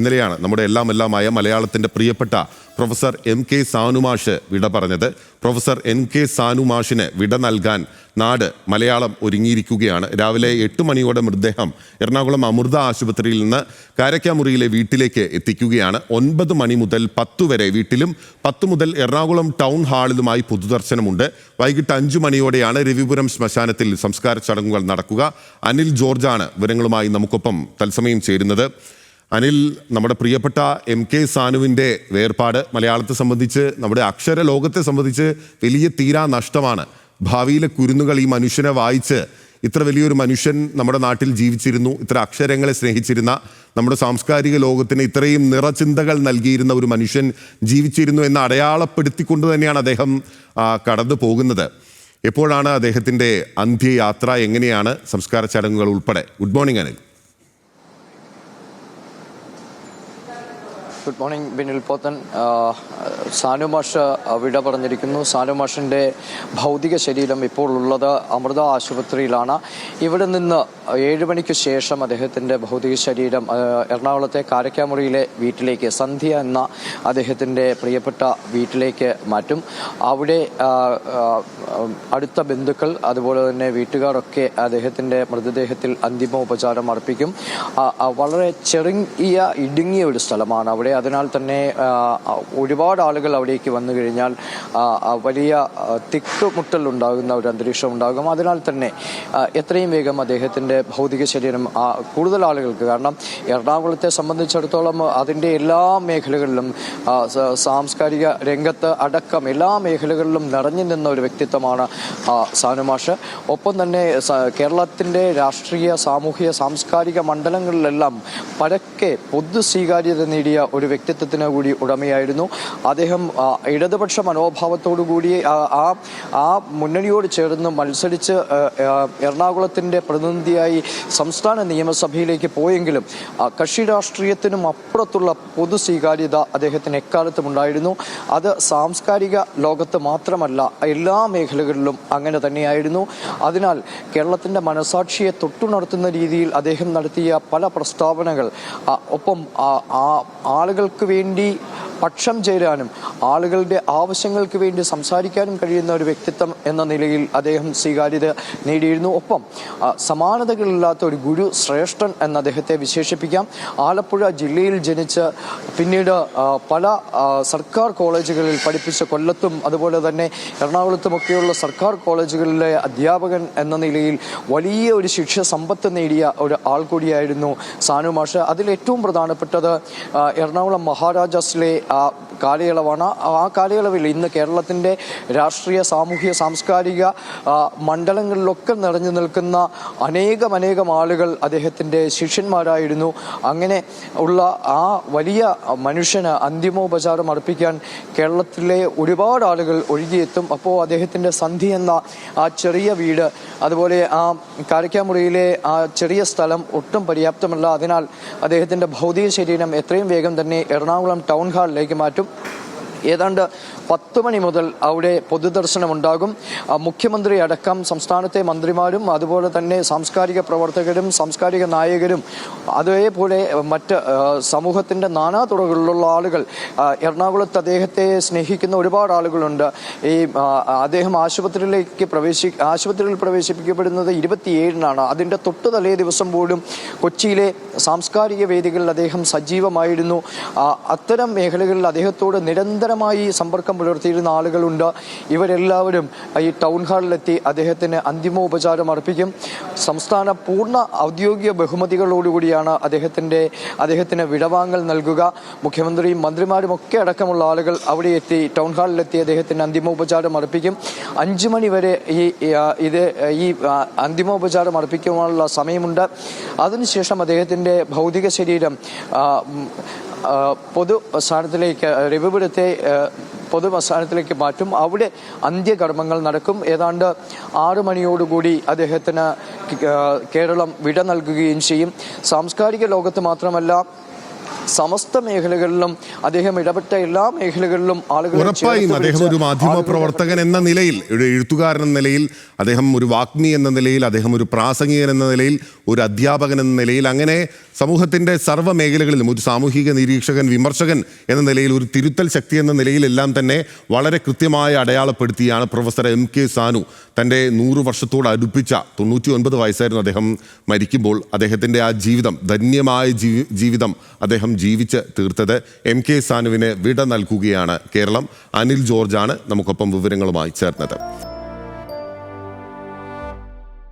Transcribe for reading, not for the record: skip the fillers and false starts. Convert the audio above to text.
ഇന്നലെയാണ് നമ്മുടെ എല്ലാമായ മലയാളത്തിൻ്റെ പ്രിയപ്പെട്ട പ്രൊഫസർ MK സാനുമാഷ് വിട പറഞ്ഞത്. പ്രൊഫസർ MK സാനുമാഷിന് വിട നൽകാൻ നാട് മലയാളം ഒരുങ്ങിയിരിക്കുകയാണ്. രാവിലെ 8 മണിയോടെ മൃതദേഹം എറണാകുളം അമൃത ആശുപത്രിയിൽ നിന്ന് കാരക്കാമുറിയിലെ വീട്ടിലേക്ക് എത്തിക്കുകയാണ്. 9 മണി മുതൽ 10 വരെ വീട്ടിലും 10 മുതൽ എറണാകുളം ടൗൺ ഹാളിലുമായി പൊതുദർശനമുണ്ട്. വൈകിട്ട് 5 മണിയോടെയാണ് രവിപുരം ശ്മശാനത്തിൽ സംസ്കാര ചടങ്ങുകൾ നടക്കുക. അനിൽ ജോർജാണ് വിവരങ്ങളുമായി നമുക്കൊപ്പം തത്സമയം ചേരുന്നത്. അനിൽ, നമ്മുടെ പ്രിയപ്പെട്ട MK സാനുവിൻ്റെ വേർപാട് മലയാളത്തെ സംബന്ധിച്ച്, നമ്മുടെ അക്ഷര ലോകത്തെ സംബന്ധിച്ച് വലിയ തീരാ നഷ്ടമാണ്. ഭാവിയിലെ കുരുന്നുകൾ ഈ മനുഷ്യനെ വായിച്ച്, ഇത്ര വലിയൊരു മനുഷ്യൻ നമ്മുടെ നാട്ടിൽ ജീവിച്ചിരുന്നു, ഇത്ര അക്ഷരങ്ങളെ സ്നേഹിച്ചിരുന്ന, നമ്മുടെ സാംസ്കാരിക ലോകത്തിന് ഇത്രയും നിറചിന്തകൾ നൽകിയിരുന്ന ഒരു മനുഷ്യൻ ജീവിച്ചിരുന്നു എന്ന് അടയാളപ്പെടുത്തിക്കൊണ്ട് തന്നെയാണ് അദ്ദേഹം കടന്നു പോകുന്നത്. എപ്പോഴാണ് അദ്ദേഹത്തിൻ്റെ അന്ത്യയാത്ര? എങ്ങനെയാണ് സംസ്കാര ചടങ്ങുകൾ ഉൾപ്പെടെ? Good morning Anil. Good morning Binil Pothan. Sanumash വിട പറഞ്ഞിരിക്കുന്നു. സാനുമാഷിൻ്റെ ഭൗതിക ശരീരം ഇപ്പോൾ ഉള്ളത് അമൃത ആശുപത്രിയിലാണ്. ഇവിടെ നിന്ന് 7 മണിക്ക് ശേഷം അദ്ദേഹത്തിൻ്റെ ഭൗതിക ശരീരം എറണാകുളത്തെ കാരക്കാമുറിയിലെ വീട്ടിലേക്ക്, സന്ധ്യ എന്ന അദ്ദേഹത്തിൻ്റെ പ്രിയപ്പെട്ട വീട്ടിലേക്ക് മാറ്റും. അവിടെ അടുത്ത ബന്ധുക്കൾ അതുപോലെ തന്നെ വീട്ടുകാരൊക്കെ അദ്ദേഹത്തിൻ്റെ മൃതദേഹത്തിൽ അന്തിമോപചാരം അർപ്പിക്കും. വളരെ ഇടുങ്ങിയ ഒരു സ്ഥലമാണ് അവിടെ. അതിനാൽ തന്നെ ഒരുപാട് ആളുകൾ അവിടേക്ക് വന്നു കഴിഞ്ഞാൽ വലിയ തിക്കുമുട്ടൽ ഉണ്ടാകുന്ന ഒരു അന്തരീക്ഷം ഉണ്ടാകും. അതിനാൽ തന്നെ എത്രയും വേഗം അദ്ദേഹത്തിൻ്റെ ഭൗതിക ശരീരം കൂടുതൽ ആളുകൾക്ക്, കാരണം എറണാകുളത്തെ സംബന്ധിച്ചിടത്തോളം അതിൻ്റെ എല്ലാ മേഖലകളിലും, സാംസ്കാരിക രംഗത്ത് അടക്കം എല്ലാ മേഖലകളിലും നിറഞ്ഞു നിന്ന ഒരു വ്യക്തിത്വമാണ് സാനുമാഷ്. ഒപ്പം തന്നെ കേരളത്തിൻ്റെ രാഷ്ട്രീയ, സാമൂഹിക, സാംസ്കാരിക മണ്ഡലങ്ങളിലെല്ലാം പരക്കെ പൊതു സ്വീകാര്യത നേടിയ ഒരു വ്യക്തിത്വത്തിന് കൂടി ഉടമയായിരുന്നു അദ്ദേഹം. ഇടതുപക്ഷ മനോഭാവത്തോടുകൂടി ആ മുന്നണിയോട് ചേർന്ന് മത്സരിച്ച് എറണാകുളത്തിൻ്റെ പ്രതിനിധിയായി സംസ്ഥാന നിയമസഭയിലേക്ക് പോയെങ്കിലും കക്ഷി രാഷ്ട്രീയത്തിനും അപ്പുറത്തുള്ള പൊതു സ്വീകാര്യത അദ്ദേഹത്തിന് എക്കാലത്തും ഉണ്ടായിരുന്നു. അത് സാംസ്കാരിക ലോകത്ത് മാത്രമല്ല, എല്ലാ മേഖലകളിലും അങ്ങനെ തന്നെയായിരുന്നു. അതിനാൽ കേരളത്തിൻ്റെ മനസാക്ഷിയെ തൊട്ടുണർത്തുന്ന രീതിയിൽ അദ്ദേഹം നടത്തിയ പല പ്രസ്താവനകൾ, ഒപ്പം ആളുകൾക്ക് വേണ്ടി പക്ഷം ചേരാനും ആളുകളുടെ ആവശ്യങ്ങൾക്ക് വേണ്ടി സംസാരിക്കാനും കഴിയുന്ന ഒരു വ്യക്തിത്വം എന്ന നിലയിൽ അദ്ദേഹം സ്വീകാര്യത നേടിയിരുന്നു. ഒപ്പം സമാനതകളില്ലാത്ത ഒരു ഗുരു ശ്രേഷ്ഠൻ എന്ന് അദ്ദേഹത്തെ വിശേഷിപ്പിക്കാം. ആലപ്പുഴ ജില്ലയിൽ ജനിച്ച് പിന്നീട് പല സർക്കാർ കോളേജുകളിൽ പഠിപ്പിച്ച, കൊല്ലത്തും അതുപോലെ തന്നെ എറണാകുളത്തുമൊക്കെയുള്ള സർക്കാർ കോളേജുകളിലെ അധ്യാപകൻ എന്ന നിലയിൽ വലിയ ഒരു ശിക്ഷ സമ്പത്ത് നേടിയ ഒരു ആൾ കൂടിയായിരുന്നു സാനുമാഷ്. അതിലേറ്റവും പ്രധാനപ്പെട്ടത് എറണാകുളം മഹാരാജാസിലെ കാലയളവാണ്. ആ കാലയളവിൽ ഇന്ന് കേരളത്തിൻ്റെ രാഷ്ട്രീയ, സാമൂഹിക, സാംസ്കാരിക മണ്ഡലങ്ങളിലൊക്കെ നിറഞ്ഞു നിൽക്കുന്ന അനേകം ആളുകൾ അദ്ദേഹത്തിൻ്റെ ശിഷ്യന്മാരായിരുന്നു. അങ്ങനെ ഉള്ള ആ വലിയ മനുഷ്യന് അന്തിമോപചാരം അർപ്പിക്കാൻ കേരളത്തിലെ ഒരുപാട് ആളുകൾ ഒഴുകിയെത്തും. അപ്പോൾ അദ്ദേഹത്തിൻ്റെ സന്ധി എന്ന ആ ചെറിയ വീട്, അതുപോലെ ആ കാരക്കാമുറിയിലെ ആ ചെറിയ സ്ഥലം ഒട്ടും പര്യാപ്തമല്ല. അതിനാൽ അദ്ദേഹത്തിൻ്റെ ഭൗതിക ശരീരം എത്രയും വേഗം തന്നെ എറണാകുളം ടൗൺ ഹാളിലേക്ക് മാറ്റും. ഏതാണ്ട് 10 മണി മുതൽ അവിടെ പൊതുദർശനമുണ്ടാകും. മുഖ്യമന്ത്രി അടക്കം സംസ്ഥാനത്തെ മന്ത്രിമാരും അതുപോലെ തന്നെ സാംസ്കാരിക പ്രവർത്തകരും സാംസ്കാരിക നായകരും അതേപോലെ മറ്റ് സമൂഹത്തിൻ്റെ നാനാതുറകളിലുള്ള ആളുകൾ, എറണാകുളത്ത് അദ്ദേഹത്തെ സ്നേഹിക്കുന്ന ഒരുപാട് ആളുകളുണ്ട്. ഈ അദ്ദേഹം ആശുപത്രിയിൽ പ്രവേശിപ്പിക്കപ്പെടുന്നത് 27-നാണ്. അതിൻ്റെ തൊട്ടു തലേ ദിവസം പോലും കൊച്ചിയിലെ സാംസ്കാരിക വേദികളിൽ അദ്ദേഹം സജീവമായിരുന്നു. അത്തരം മേഖലകളിൽ അദ്ദേഹത്തോട് നിരന്തരമായി സമ്പർക്കം പുലർത്തിയിരുന്ന ആളുകളുണ്ട്. ഇവരെല്ലാവരും ഈ ടൗൺ ഹാളിലെത്തി അദ്ദേഹത്തിന് അന്തിമോപചാരം അർപ്പിക്കും. സംസ്ഥാന പൂർണ്ണ ഔദ്യോഗിക ബഹുമതികളോടുകൂടിയാണ് അദ്ദേഹത്തിന് വിടവാങ്ങൽ നൽകുക. മുഖ്യമന്ത്രിയും മന്ത്രിമാരും ഒക്കെ അടക്കമുള്ള ആളുകൾ അവിടെ എത്തി, ടൗൺ ഹാളിലെത്തി അദ്ദേഹത്തിന് അന്തിമോപചാരം അർപ്പിക്കും. 5 മണി വരെ ഈ അന്തിമോപചാരം അർപ്പിക്കുവാനുള്ള സമയമുണ്ട്. അതിനുശേഷം അദ്ദേഹത്തിൻ്റെ ഭൗതിക ശരീരം പൊതുസ്ഥാനത്തിലേക്ക്, രവിപുരത്തെ പൊതുസ്ഥാനത്തിലേക്ക് മാറ്റും. അവിടെ അന്ത്യകർമ്മങ്ങൾ നടക്കും. ഏതാണ്ട് 6 മണിയോടുകൂടി അദ്ദേഹത്തിന് കേരളം വിട നൽകുകയും ചെയ്യും. സാംസ്കാരിക ലോകത്ത് മാത്രമല്ല, സമസ്ത മേഖലകളിലും അദ്ദേഹം ഇടപെട്ട എല്ലാ മേഖലകളിലും ആളുകളെ ഉറപ്പായും അദ്ദേഹം ഒരു മാധ്യമ പ്രവർത്തകൻ എന്ന നിലയിൽ, ഒരു എഴുത്തുകാരൻ എന്ന നിലയിൽ, അദ്ദേഹം ഒരു വാഗ്മി എന്ന നിലയിൽ, അദ്ദേഹം ഒരു പ്രാസംഗികൻ എന്ന നിലയിൽ, ഒരു അധ്യാപകൻ എന്ന നിലയിൽ, അങ്ങനെ സമൂഹത്തിൻ്റെ സർവ്വ മേഖലകളിലും ഒരു സാമൂഹിക നിരീക്ഷകൻ, വിമർശകൻ എന്ന നിലയിൽ, ഒരു തിരുത്തൽ ശക്തി എന്ന നിലയിലെല്ലാം തന്നെ വളരെ കൃത്യമായി അടയാളപ്പെടുത്തിയാണ് പ്രൊഫസർ MK സാനു തൻ്റെ 100 വർഷത്തോട് അടുപ്പിച്ച 99 വയസ്സായിരുന്നു അദ്ദേഹം മരിക്കുമ്പോൾ അദ്ദേഹത്തിൻ്റെ ആ ജീവിതം, ധന്യമായ ജീവിതം അദ്ദേഹം ജീവിച്ച് തീർത്തത്. MK സാനുവിന് വിട നൽകുകയാണ് കേരളം. അനിൽ ജോർജാണ് നമുക്കൊപ്പം വിവരങ്ങളുമായി ചേർന്നത്.